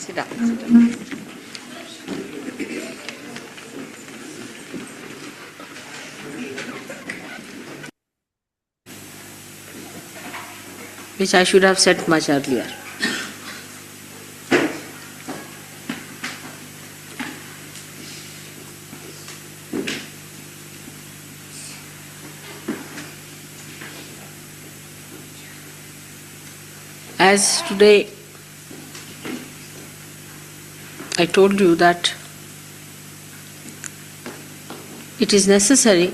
Sit down. Sit down. Which I should have said much earlier. As today I told you that it is necessary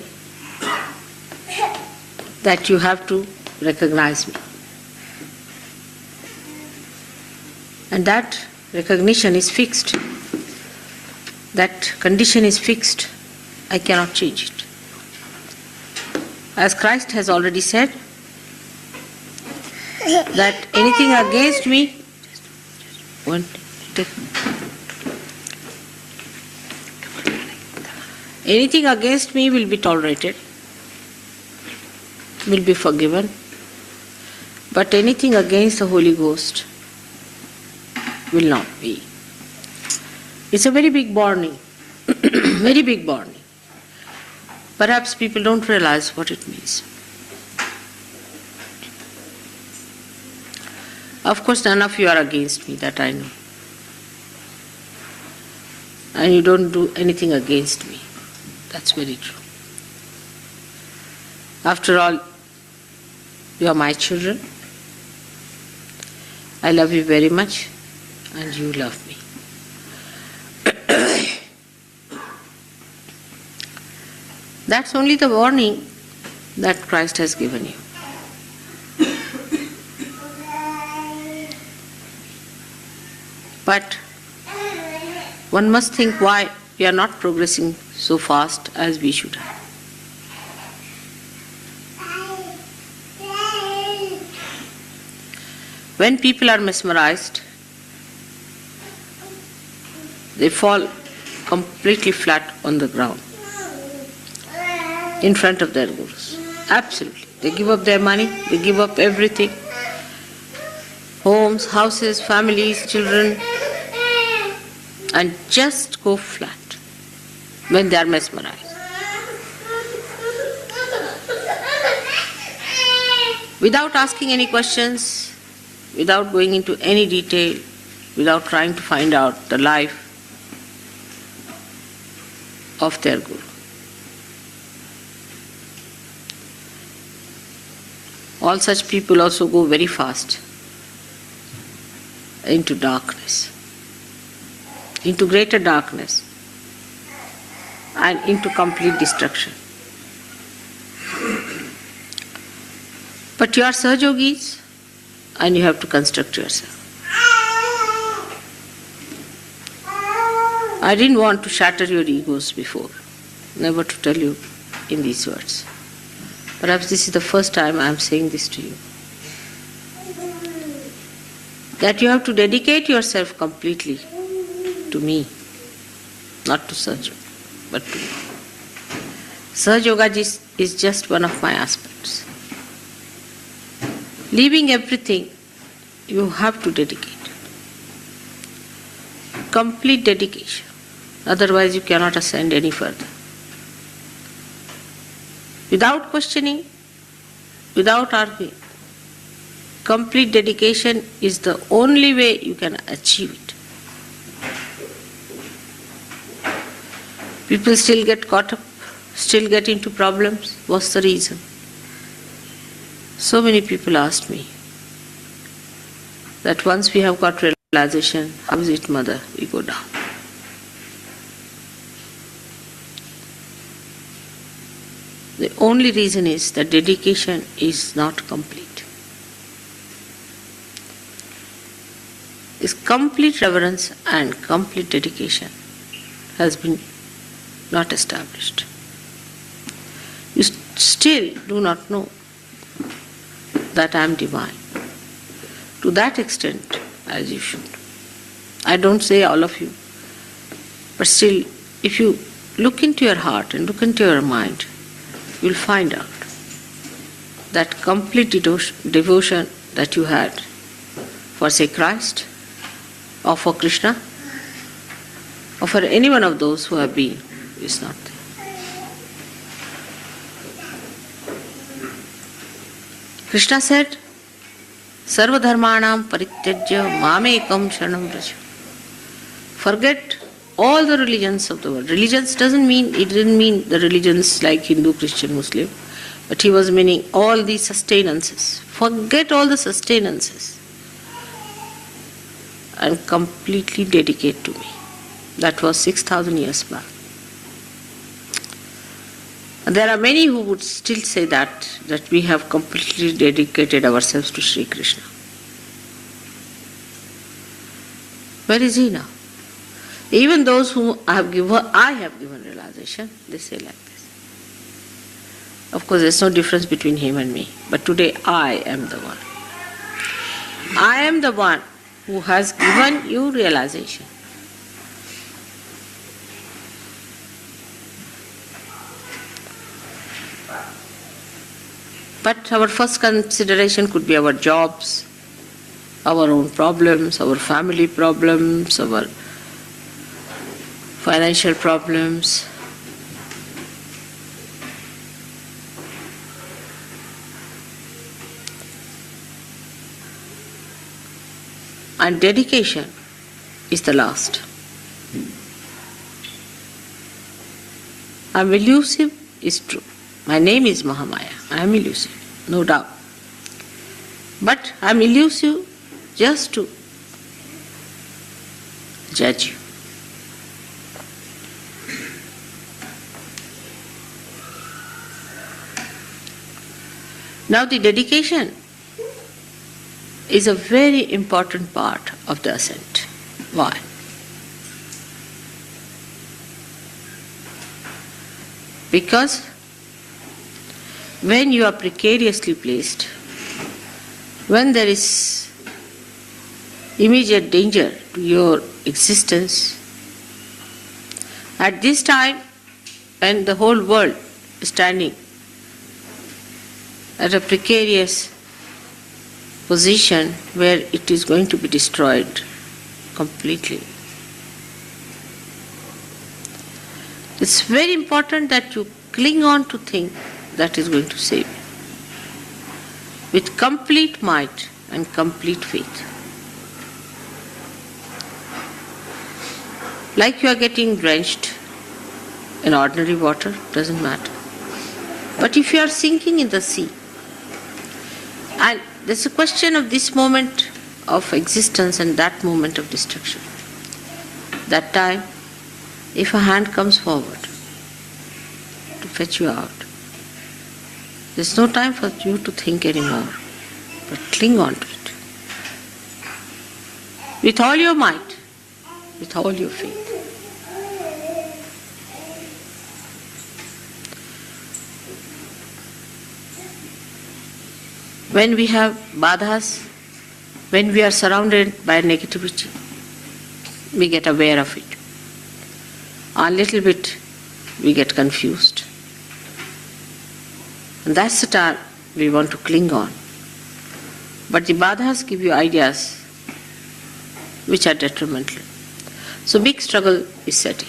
that you have to recognize me. And that recognition is fixed. That condition is fixed. I cannot change it. As Christ has already said, that anything against me, anything against me will be tolerated, will be forgiven, but anything against the Holy Ghost will not be. It's a very big warning, very big warning. Perhaps people don't realize what it means. Of course, none of you are against me, that I know. And you don't do anything against me. That's very true. After all, you are my children. I love you very much, and you love me. That's only the warning that Christ has given you. But one must think why we are not progressing so fast as we should have. When people are mesmerized, they fall completely flat on the ground in front of their gurus. Absolutely. They give up their money, they give up everything. Homes, houses, families, children, and just go flat when they are mesmerized. Without asking any questions, without going into any detail, without trying to find out the life of their guru. All such people also go very fast into darkness, into greater darkness, and into complete destruction. But you are syogis, and you have to construct yourself. I didn't want to shatter your egos before, never to tell you in these words. Perhaps this is the first time I am saying this to you. That you have to dedicate yourself completely to me, not to Sahaja, but to me. Sahaja Yoga is just one of my aspects. Leaving everything, you have to dedicate. Complete dedication. Otherwise you cannot ascend any further. Without questioning, without arguing. Complete dedication is the only way you can achieve it. People still get caught up, still get into problems. What's the reason? So many people asked me that once we have got realization, how is it, Mother, we go down. The only reason is that dedication is not complete. This complete reverence and complete dedication has been not established. You still do not know that I am divine to that extent as you should. I don't say all of you, but still, if you look into your heart and look into your mind, you will find out that complete devotion that you had for, say, Christ, or for Krishna, or for any one of those who have been, is not there. Krishna said, Sarva dharmanam parityajya mamekam sharanam vraja. Forget all the religions of the world. Religions didn't mean the religions like Hindu, Christian, Muslim, but he was meaning all the sustenances. Forget all the sustenances and completely dedicate to me. That was 6,000 years back. And there are many who would still say that we have completely dedicated ourselves to Sri Krishna. Where is he now? Even those whom I have given realization, they say like this. Of course, there's no difference between him and me. But today I am the one. I am the one who has given you realization. But our first consideration could be our jobs, our own problems, our family problems, our financial problems. And dedication is the last. I'm elusive is true. My name is Mahamaya. I am elusive, no doubt. But I am elusive just to judge you. Now the dedication is a very important part of the ascent. Why? Because when you are precariously placed, when there is immediate danger to your existence, at this time when the whole world is standing at a precarious position where it is going to be destroyed completely, it's very important that you cling on to things that is going to save you with complete might and complete faith. Like you are getting drenched in ordinary water, doesn't matter. But if you are sinking in the sea, and there's a question of this moment of existence and that moment of destruction, that time, if a hand comes forward to fetch you out, there's no time for you to think anymore, but cling on to it. With all your might, with all your faith. When we have badhas, when we are surrounded by negativity, we get aware of it. A little bit we get confused. And that's the time we want to cling on. But the badhas give you ideas which are detrimental. So big struggle is setting.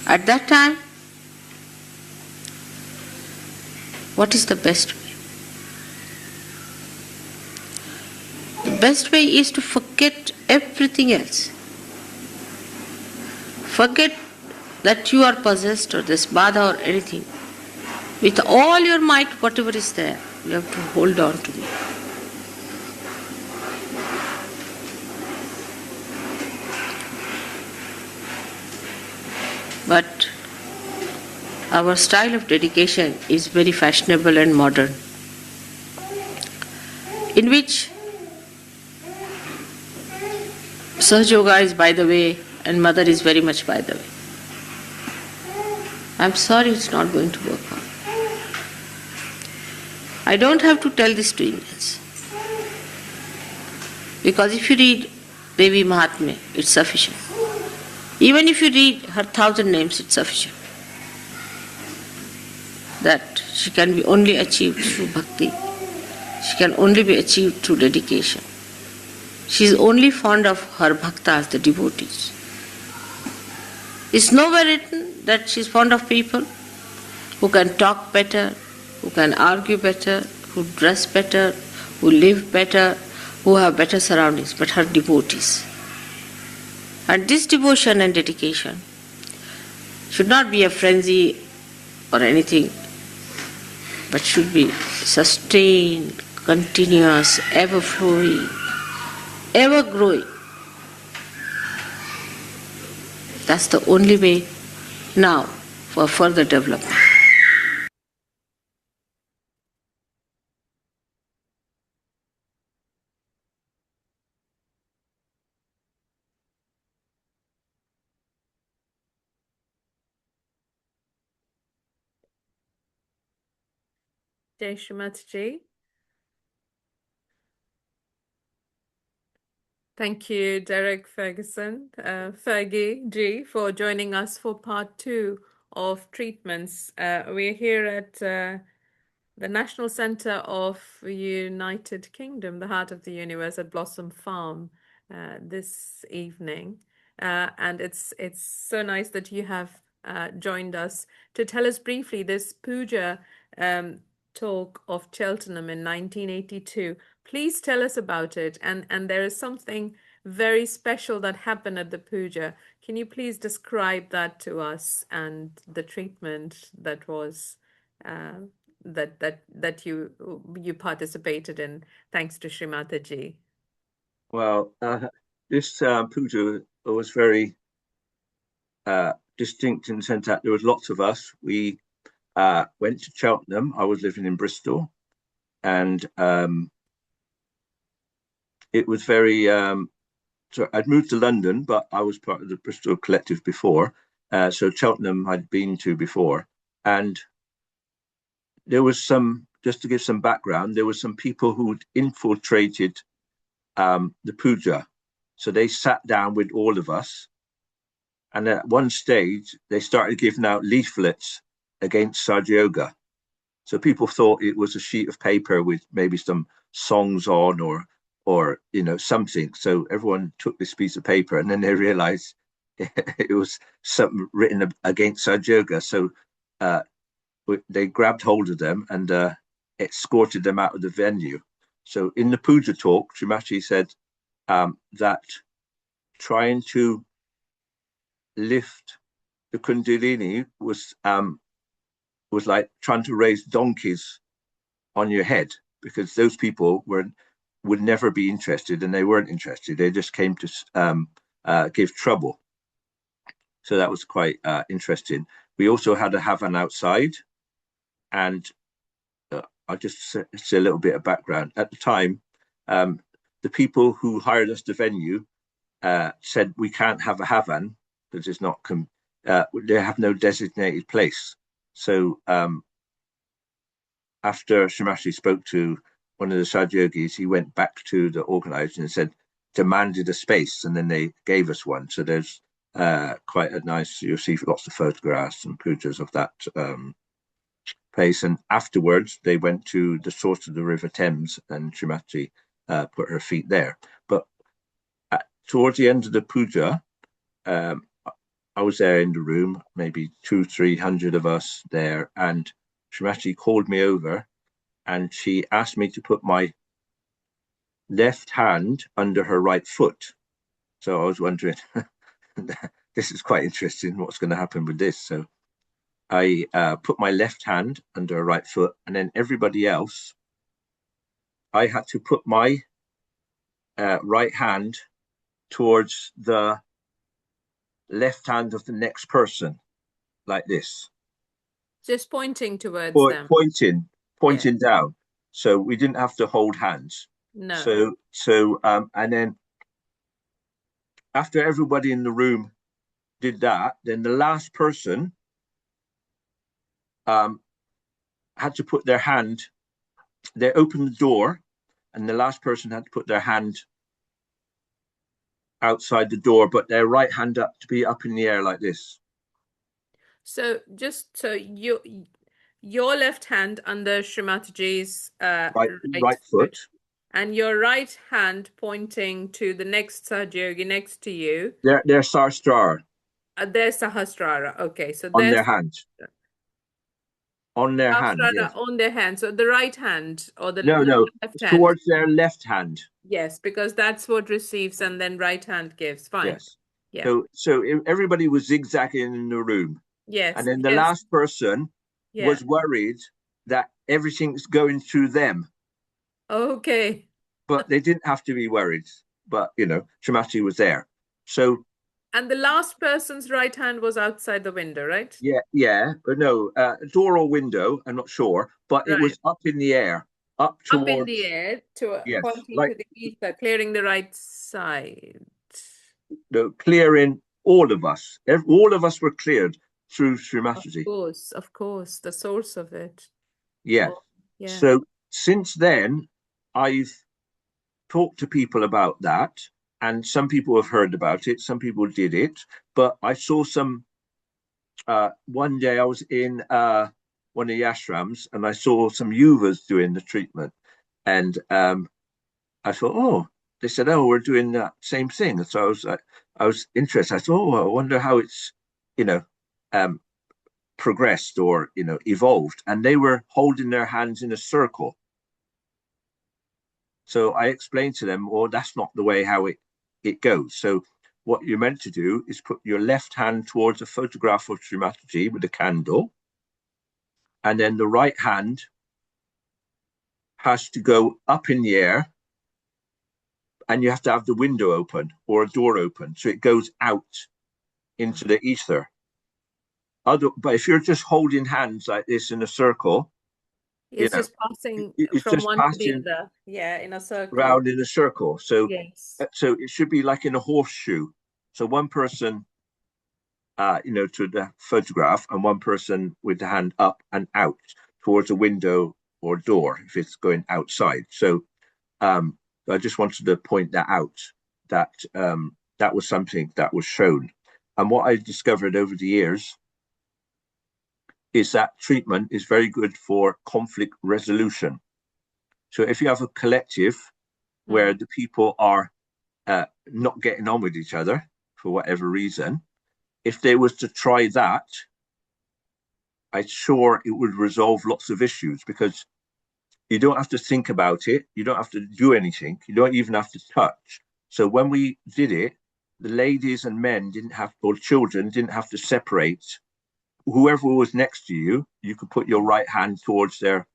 At that time, what is the best way? The best way is to forget everything else. Forget that you are possessed or this badha or anything. With all your might, whatever is there, you have to hold on to me. But our style of dedication is very fashionable and modern, in which Sahaja Yoga is by the way and Mother is very much by the way. I'm sorry, it's not going to work out. I don't have to tell this to Indians, because if you read Devi Mahatmya, it's sufficient. Even if you read her 1,000 names, it's sufficient. That she can be only achieved through bhakti She can only be achieved through dedication. She is only fond of her bhaktas, the devotees. It's nowhere written that she is fond of people who can talk better, who can argue better, who dress better, who live better, who have better surroundings, but her devotees. And this devotion and dedication should not be a frenzy or anything, but should be sustained, continuous, ever flowing, ever growing. That's the only way now for further development. Jai Shri Mataji. Thank you, Derek Ferguson, Fergy G, for joining us for part 2 of treatments. We're here at the National Centre of United Kingdom, the heart of the universe at Blossom Farm this evening. And it's so nice that you have joined us to tell us briefly this puja talk of Cheltenham in 1982. Please tell us about it. And there is something very special that happened at the puja. Can you please describe that to us and the treatment that was that you participated in, thanks to Shri Mataji? Well, this puja was very distinct in the sense that there was lots of us. We went to Cheltenham. I was living in Bristol, and it was very. So I'd moved to London, but I was part of the Bristol collective before. So Cheltenham I'd been to before, and there was some. Just to give some background, there were some people who'd infiltrated the puja. So they sat down with all of us. And at one stage, they started giving out leaflets against Sahaja Yoga. So people thought it was a sheet of paper with maybe some songs on or something. So everyone took this piece of paper and then they realized it was something written against Sahaja Yoga. So they grabbed hold of them and escorted them out of the venue. So in the puja talk, Shri Mataji said that trying to lift the kundalini was like trying to raise donkeys on your head, because those people would never be interested, and they weren't interested. They just came to give trouble. So that was quite interesting. We also had a havan outside, and I'll just say a little bit of background. At the time, the people who hired us the venue said we can't have a havan because it's not they have no designated place. So after Shri Mataji spoke to one of the Sahaja Yogis, he went back to the organizer and said, demanded a space, and then they gave us one. So there's quite a nice, you'll see lots of photographs and pictures of that place. And afterwards, they went to the source of the River Thames, and Shri Mataji put her feet there. But towards the end of the puja, I was there in the room, maybe 200-300 of us there, and Shri Mataji called me over and she asked me to put my left hand under her right foot. So I was wondering, this is quite interesting, what's going to happen with this? So I put my left hand under her right foot, and then everybody else, I had to put my right hand towards the left hand of the next person, like this. Just pointing towards them. Pointing down. So we didn't have to hold hands. No. So and then after everybody in the room did that, then the last person had to put their hand, they opened the door, and the last person had to put their hand outside the door, but their right hand up to be up in the air like this. So just so your left hand under Shri Mataji's right foot. and your right hand pointing to the next Sahaja Yogi next to you. Their Sahasrara. There's Sahasrara. Okay, so On there's their hands. On their hand, Sahasrara yes. on their hand. So the right hand or the No, left hand. towards their left hand. Yes, because that's what receives and then right hand gives. Fine. Yes. Yeah. So everybody was zigzagging in the room. Yes. And then the yes. last person was worried that everything's going through them. Okay. But they didn't have to be worried. But, Shri Mataji was there. So. And the last person's right hand was outside the window, right? Yeah. But no, door or window, I'm not sure. But it was up in the air. Up towards. Up in the air, pointing to the ether, clearing the right side. Clearing all of us. All of us were cleared through Shri Mataji. Of course, the source of it. Yeah. So since then, I've talked to people about that, and some people have heard about it, some people did it, but I saw some, one day I was in one of the ashrams, and I saw some yuvas doing the treatment, and I thought, oh, they said, oh, we're doing that same thing. And so I was interested. I thought, oh, I wonder how it's, progressed or, evolved. And they were holding their hands in a circle. So I explained to them, well, that's not the way how it goes. So what you're meant to do is put your left hand towards a photograph of Shri Mataji with a candle. And then the right hand has to go up in the air. And you have to have the window open or a door open, so it goes out into the ether. But if you're just holding hands like this in a circle, it's just passing from one to the other. Yeah, in a circle. Round in a circle. So, so it should be like in a horseshoe. So one person, to the photograph, and one person with the hand up and out towards a window or door if it's going outside. So, I just wanted to point that out, that that was something that was shown. And what I discovered over the years is that treatment is very good for conflict resolution. So if you have a collective where the people are not getting on with each other for whatever reason, if they was to try that, I'm sure it would resolve lots of issues, because you don't have to think about it. You don't have to do anything. You don't even have to touch. So when we did it, the ladies and men didn't have, or children didn't have to separate. Whoever was next to you, you could put your right hand towards their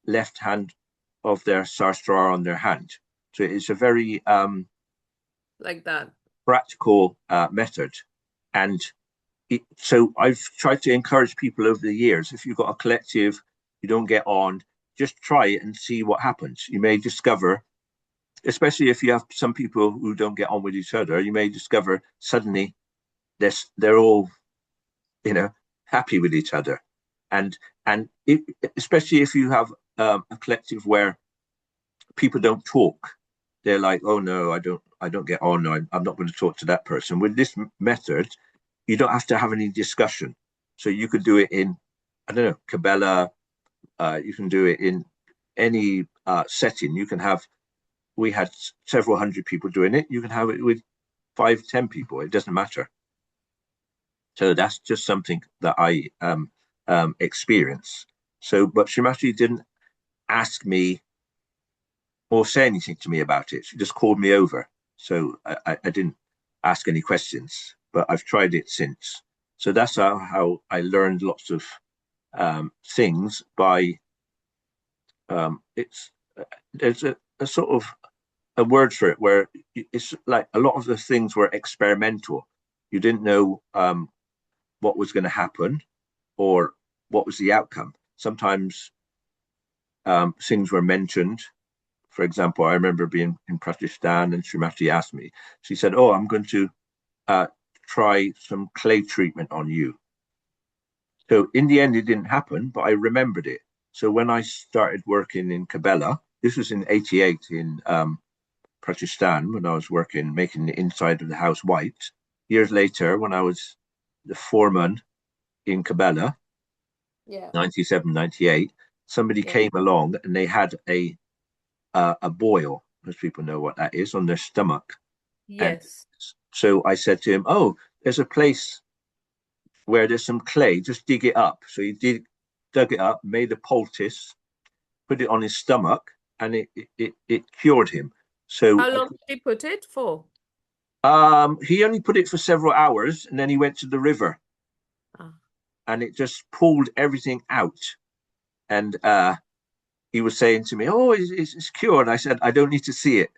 left hand of their sahasrara on their hand. So it's a very like that practical method. And so I've tried to encourage people over the years, if you've got a collective, you don't get on, just try it and see what happens. You may discover, especially if you have some people who don't get on with each other, you may discover suddenly they're all, happy with each other. And especially if you have a collective where people don't talk, they're like, oh no, I don't get on. I'm not going to talk to that person. With this method, you don't have to have any discussion. So you could do it in, I don't know, Kabbalah. You can do it in any setting. You can have, we had several hundred people doing it. You can have it with 5-10 people. It doesn't matter. So that's just something that I experience. So, but Shri Mataji didn't ask me or say anything to me about it. She just called me over. So I didn't ask any questions, but I've tried it since. So that's how I learned lots of things by, there's a sort of a word for it where it's like a lot of the things were experimental. You didn't know what was going to happen or what was the outcome. Sometimes things were mentioned. For example, I remember being in Pakistan and Shri Mataji asked me, she said, oh, I'm going to try some clay treatment on you. So in the end, it didn't happen, but I remembered it. So when I started working in Kabbalah, this was in '88 in Pakistan, when I was working, making the inside of the house white. Years later, when I was the foreman in Kabbalah, Yeah. 97, 98, somebody Yeah. came along and they had a boil, most people know what that is, on their stomach. And Yes. so I said to him, "Oh, there's a place where there's some clay, just dig it up." So dug it up, made a poultice, put it on his stomach, and it cured him. So How long did he put it for? he only put it for several hours, and then he went to the river, Ah. and it just pulled everything out. And he was saying to me, "Oh, it's cured." I said, "I don't need to see it."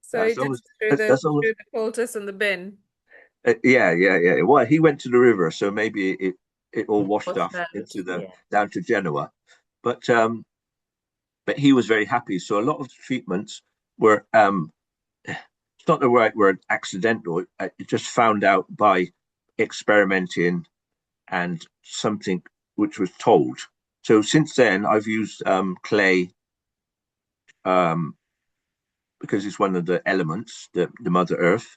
So he That's just almost threw that's almost the poultice in the bin. yeah. Well, he went to the river, so maybe it all washed Washed off out. into the Yeah. down to Genoa. But he was very happy. So a lot of the treatments were it's not the right word, accidental. It just found out by experimenting and something which was told. So since then, I've used clay um, because it's one of the elements, the Mother Earth.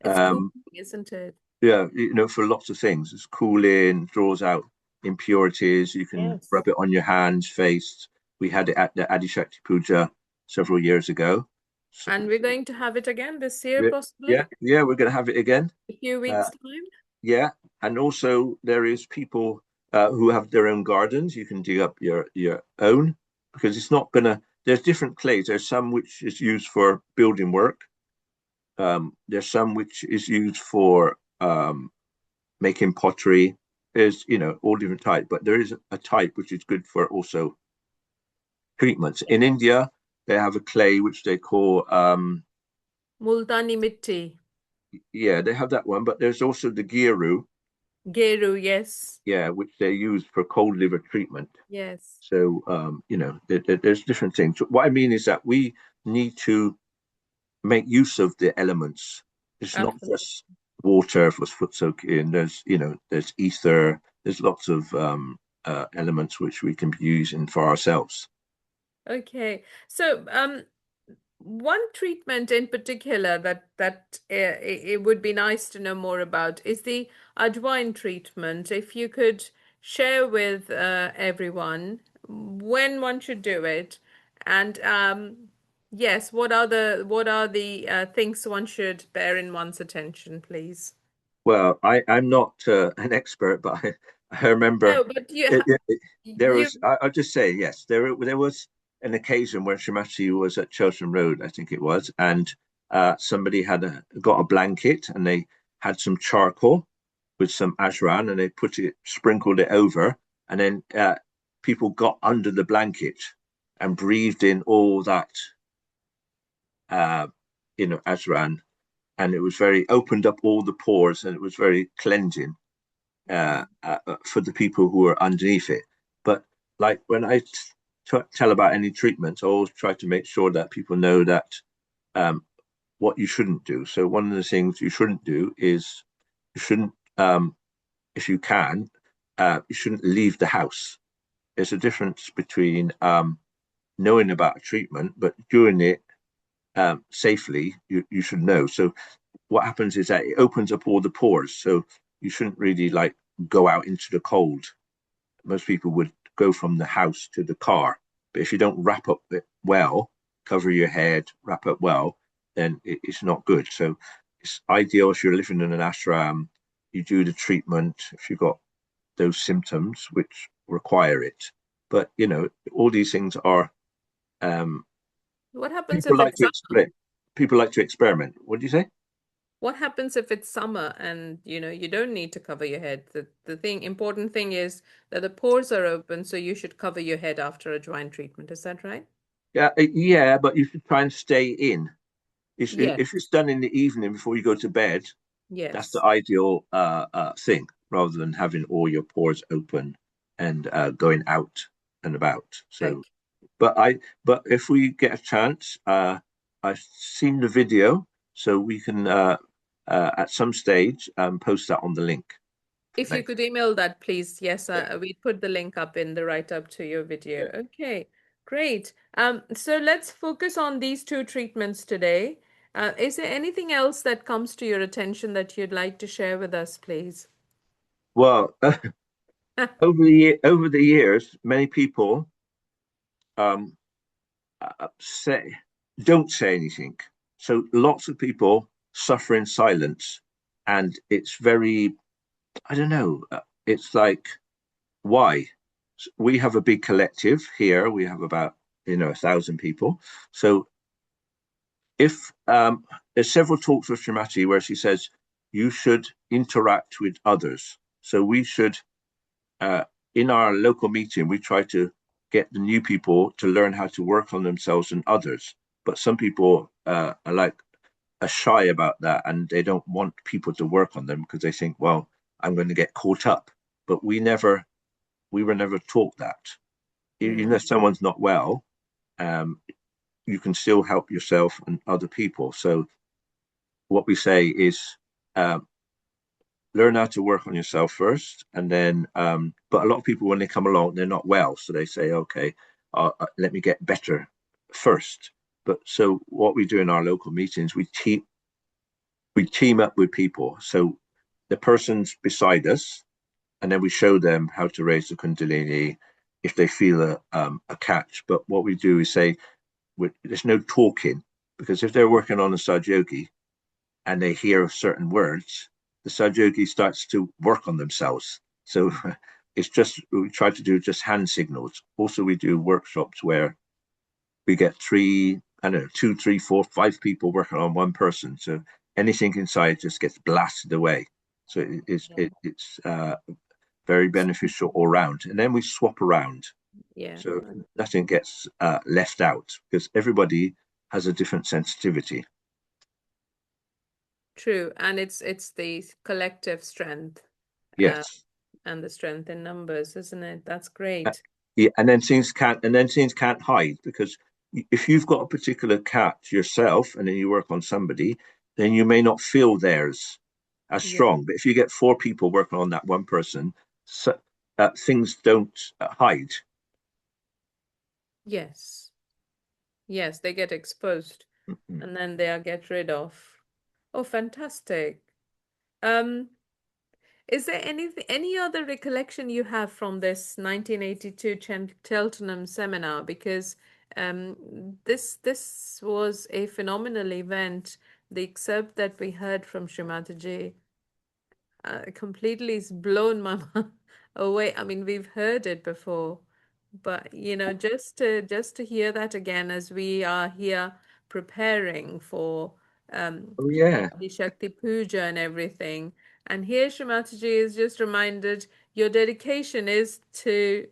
It's cooling, Um, isn't it? yeah, for lots of things. It's cooling, draws out impurities. You can Yes. rub it on your hands, face. We had it at the Adi Shakti puja several years ago. So, And we're going to have it again this year, yeah, possibly, yeah, we're going to have it again. a few Uh, weeks' time. yeah, and also there is people who have their own gardens. You can dig up your own because it's not gonna. There's different clays. There's some which is used for building work. There's some which is used for making pottery. There's all different type, but there is a type which is good for also treatments. In India, they have a clay which they call Multani mitti. yeah, they have that one, but there's also the giru, Geru, yes. yeah, which they use for cold liver treatment. Yes. So there's different things. What I mean is that we need to make use of the elements. It's not Absolutely. just water for foot soaking. There's ether. There's lots of elements which we can be using for ourselves. Okay. So, one treatment in particular that it would be nice to know more about is the Ajwain treatment. If you could share with everyone when one should do it, and yes, what are the things one should bear in one's attention, please? Well, I'm not an expert, but I remember No, but you there you was. I'll just say yes. There was an occasion where Shri Mataji was at Cheltenham Road, I think it was, and somebody got a blanket and they had some charcoal with some ashran and they sprinkled it over, and then people got under the blanket and breathed in all that uh, ashran, and it was very opened up all the pores and it was very cleansing for the people who are underneath it. But like when I tell about any treatments, I always try to make sure that people know that um, what you shouldn't do. So one of the things you shouldn't do is you shouldn't, if you can, you shouldn't leave the house. There's a difference between knowing about a treatment, but doing it safely, you should know. So what happens is that it opens up all the pores. So you shouldn't really like go out into the cold. Most people would go from the house to the car. But if you don't wrap up it well, cover your head, wrap up well, then it's not good. So it's ideal if you're living in an ashram, you do the treatment if you've got those symptoms which require it. But all these things are what happens people if like it's to explain. People like to experiment. What do you say? What happens if it's summer and you don't need to cover your head? The important thing is that the pores are open, so you should cover your head after a joint treatment. Is that right? Yeah, but you should try and stay in. Yes. If it's done in the evening before you go to bed, that's the Yes. ideal thing, rather than having all your pores open and going out and about. So, Okay. but if we get a chance, I've seen the video, so we can at some stage post that on the link. If you Thanks. could email that, please. Yes, Yeah, we put the link up in the write-up to your video. yeah. Okay, great. So let's focus on these two treatments today. Is there anything else that comes to your attention that you'd like to share with us, please? Well, over the years, many people um, say don't say anything. So lots of people suffer in silence, and it's very, I don't know. It's like, why? We have a big collective here. We have about 1,000 people. So if there's several talks with Shri Mataji where she says you should interact with others. So we should, uh, in our local meeting, we try to get the new people to learn how to work on themselves and others. But some people are shy about that, and they don't want people to work on them because they think, well, I'm going to get caught up. But we were never taught that. Even Mm. if someone's not well, um, you can still help yourself and other people. So what we say is, um, learn how to work on yourself first, and then. But a lot of people, when they come along, they're not well, so they say, okay, let me get better first. But so what we do in our local meetings, we team up with people. So the person's beside us, and then we show them how to raise the Kundalini if they feel a catch. But what we do is say, there's no talking, because if they're working on a Sahaja and they hear certain words, the Sahaja starts to work on themselves. So it's just, we try to do just hand signals. Also, we do workshops where we get three, I don't know, two, three, four, five people working on one person. So anything inside just gets blasted away. So it's very beneficial all round. And then we swap around. Yeah, So nothing gets left out because everybody has a different sensitivity. true. And it's the collective strength, uh, Yes. and the strength in numbers, isn't it? That's Uh, great. yeah, and then things can't hide, because if you've got a particular cat yourself and then you work on somebody, then you may not feel theirs as Yeah. strong. But if you get four people working on that one person, so, things don't hide. Yes. Yes, they get exposed Mhm. and then they are get rid of. Oh, fantastic. Um, is there any other recollection you have from this 1982 Cheltenham seminar? Because this was a phenomenal event. The excerpt that we heard from Shri Mataji completely has blown my mind away. I mean, we've heard it before, but just to hear that again as we are here preparing for Oh yeah. Adi Shakti puja and everything. And here Shri Mataji is just reminded your dedication is to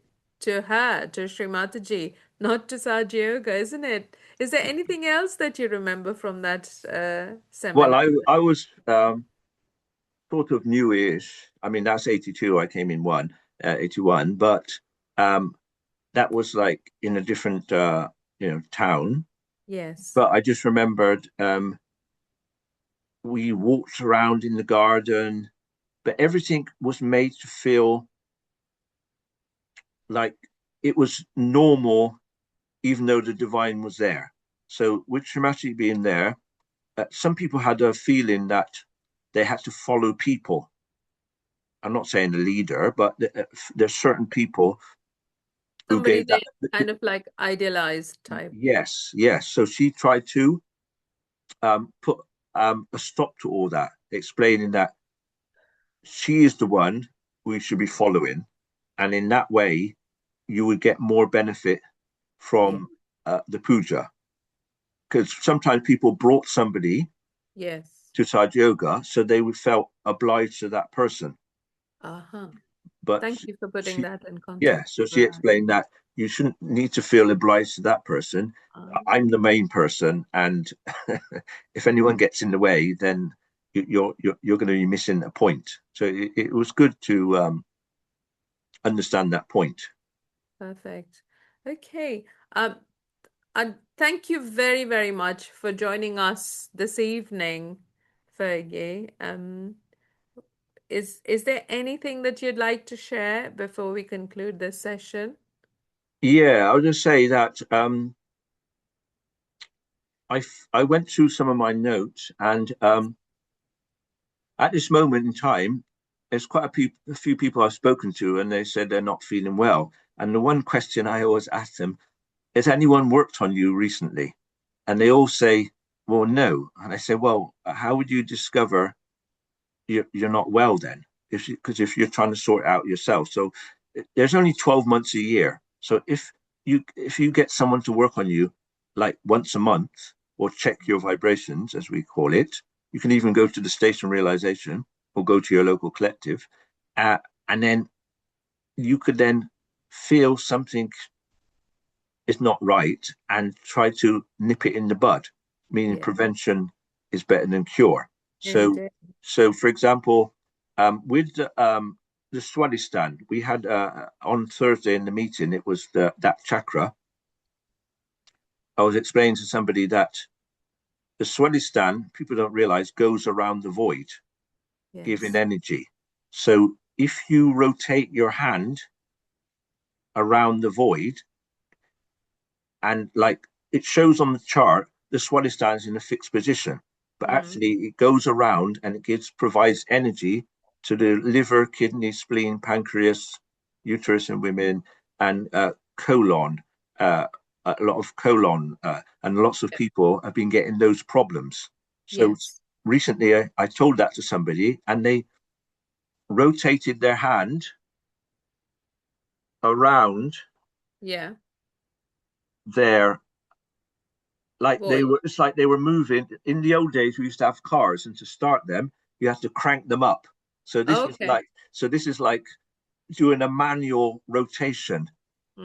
her, to Shri Mataji, not to Sahaja Yoga, isn't it? Is there anything else that you remember from that Well, seminar? I was sort of newish. I mean, that's 82. I came in 81, but um, that was like in a different, town. Yes. But I just remembered we walked around in the garden, but everything was made to feel like it was normal, even though the divine was there. So, with Shri Mataji being there, some people had a feeling that they had to follow people. I'm not saying the leader, but there's certain people who Somebody gave that. they kind of like idealized type. Yes, yes. So she tried to put a stop to all that, explaining that she is the one we should be following, and in that way, you would get more benefit Yeah. from the puja. Because sometimes people brought somebody Yes. to Sahaja Yoga, so they would felt obliged to that person. Uh-huh. But Thank you for putting she, that in yeah, context. so she Right. explained that you shouldn't need to feel obliged to that person. I'm the main person, and if anyone gets in the way, then you're going to be missing a point. So it was good to understand that point. Perfect. Okay. And thank you very, very much for joining us this evening, Fergie. Is there anything that you'd like to share before we conclude this session? Yeah, I'll just say that I went through some of my notes, and at this moment in time, there's quite a few people I've spoken to, and they said they're not feeling well. And the one question I always ask them, has anyone worked on you recently? And they all say, well, no. And I say, well, how would you discover you're not well then? Because if you're trying to sort it out yourself. So there's only 12 months a year. So if you get someone to work on you like once a month or check your vibrations, as we call it, you can even go to the station realization or go to your local collective. And then you could then feel something is not right and try to nip it in the bud, meaning Yeah. prevention is better than cure. Indeed. So for example, with the Swadhisthana, we had on Thursday in the meeting, it was that chakra. I was explaining to somebody that the Swadhisthana, people don't realize, goes around the void, giving Yes. energy. So if you rotate your hand around the void, and like it shows on the chart, the Swadhisthana is in a fixed position, but actually it goes around and it provides energy to the liver, kidney, spleen, pancreas, uterus in women, and colon. A lot of colon, and lots of people have been getting those problems. So Yes. recently, I told that to somebody, and they rotated their hand around Yeah. their Void. it's like they were moving. In the old days we used to have cars, and to start them you have to crank them up. So Okay. this is like doing a manual rotation.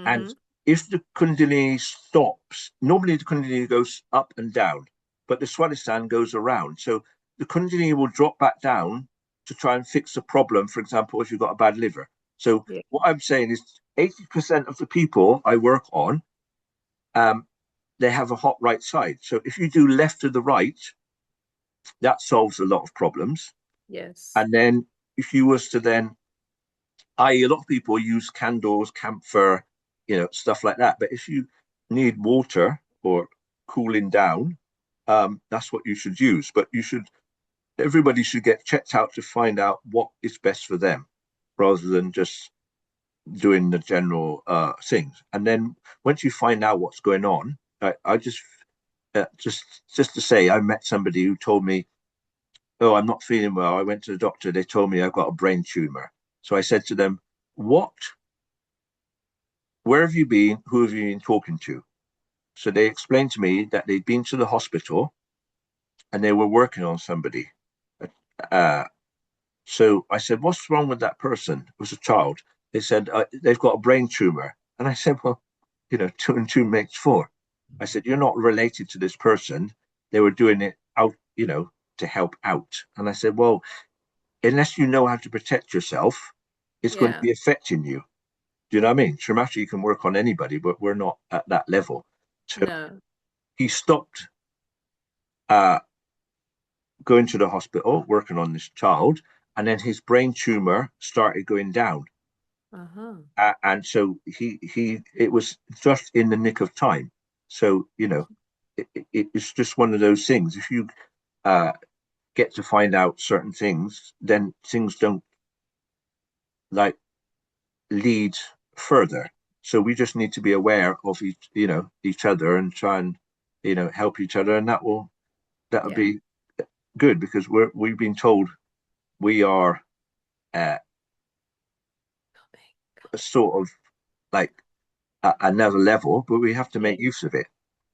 And Mm-hmm. if the kundalini stops, normally the kundalini goes up and down, but the Swadhisthana goes around. So the kundalini will drop back down to try and fix the problem. For example, if you've got a bad liver. So Yeah. what I'm saying is 80% of the people I work on, they have a hot right side. So if you do left to the right, that solves a lot of problems. Yes. And then if you was to then, a lot of people use candles, camphor, stuff like that. But if you need water or cooling down, that's what you should use. But everybody should get checked out to find out what is best for them, rather than just doing the general things. And then once you find out what's going on, I just to say, I met somebody who told me, "Oh, I'm not feeling well. I went to the doctor. They told me I've got a brain tumor." So I said to them, "What? Where have you been? Who have you been talking to?" So they explained to me that they'd been to the hospital and they were working on somebody. Uh, so I said, "What's wrong with that person?" It was a child. They said, "They've got a brain tumor." And I said, "Well, two and two makes four." I said, "You're not related to this person. They were doing it out, to help out." And I said, "Well, unless you know how to protect yourself, it's going to Yeah. be affecting you." Do you know what I mean? Shamashi, you can work on anybody, but we're not at that level. So No. he stopped uh, going to the hospital, working on this child, and then his brain tumor started going down. Uh-huh. And so it was just in the nick of time. So, it's just one of those things. If you uh, get to find out certain things, then things don't like lead further. So we just need to be aware of each other and try and, help each other. And that'll Yeah. be good, because we've been told we are uh, a sort of like another level, but we have to Yeah. make use of it.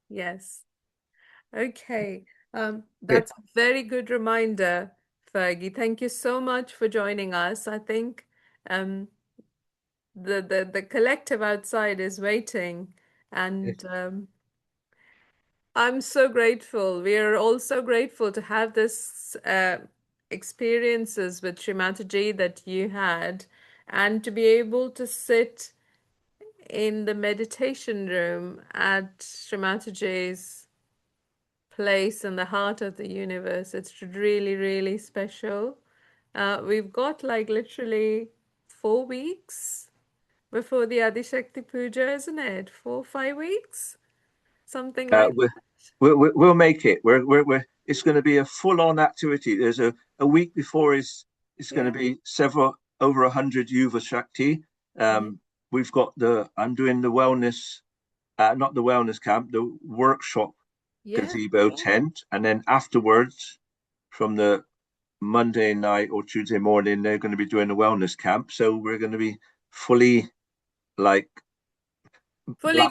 Yes. Okay. Okay. That's a very good reminder, Fergie. Thank you so much for joining us. I think um, the collective outside is waiting, and I'm so grateful. We are all so grateful to have this experiences with Shri Mataji that you had, and to be able to sit in the meditation room at Shri Mataji's place in the heart of the universe. It's really, really special. We've got like literally 4 weeks before the Adi Shakti puja, isn't it? 4, 5 weeks, something Uh, like we, that. we'll make it. It's going to be a full-on activity. There's a week before his it's going to be over 100 Yuva Shakti. We've got I'm doing the wellness, not the wellness camp, the workshop gazebo tent. And then afterwards, from the Monday night or Tuesday morning, they're going to be doing a wellness camp. So we're going to be fully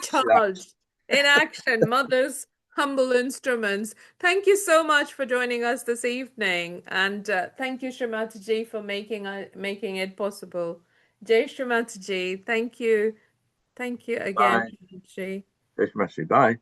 charged in action, mothers, humble instruments. Thank you so much for joining us this evening, and thank you, Shri Mataji, for making it possible. Jai Shri Mataji, thank you again, Shri. Bye. Jai Shri Mataji. Bye.